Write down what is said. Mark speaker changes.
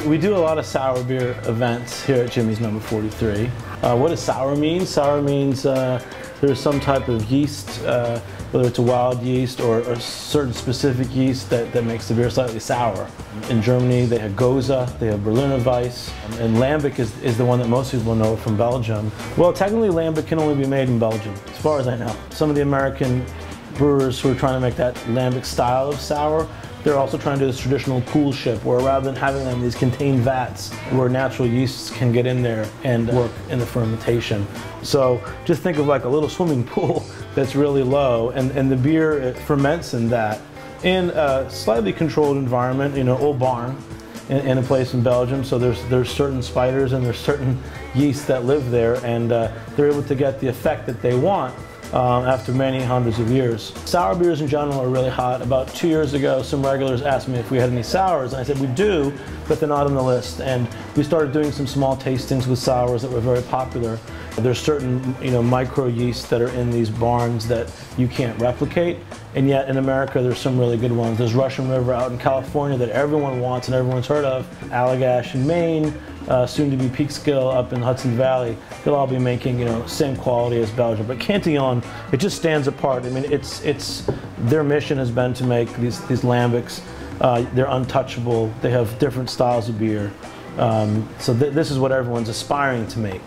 Speaker 1: We do a lot of sour beer events here at Jimmy's number 43. What does sour mean? Sour means there's some type of yeast, whether it's a wild yeast or a certain specific yeast that makes the beer slightly sour. In Germany they have Goza, they have Berliner Weiss, and Lambic is the one that most people know from Belgium. Well, technically Lambic can only be made in Belgium, as far as I know. Some of the American brewers who are trying to make that Lambic style of sour, they're also trying to do this traditional coolship, where rather than having them in these contained vats where natural yeasts can get in there and work in the fermentation. So just think of like a little swimming pool that's really low, and the beer ferments in that in a slightly controlled environment, you know, old barn in a place in Belgium. So there's certain spiders and there's certain yeast that live there, and they're able to get the effect that they want after many hundreds of years. Sour beers in general are really hot. About 2 years ago, some regulars asked me if we had any sours, and I said we do, but they're not on the list. And we started doing some small tastings with sours that were very popular. There's certain, you know, micro yeasts that are in these barns that you can't replicate, and yet in America there's some really good ones. There's Russian River out in California that everyone wants and everyone's heard of. Allagash in Maine, soon to be Peekskill up in Hudson Valley. They'll all be making, you know, same quality as Belgium. But Cantillon, it just stands apart. I mean, it's their mission has been to make these lambics. They're untouchable. They have different styles of beer. So this is what everyone's aspiring to make.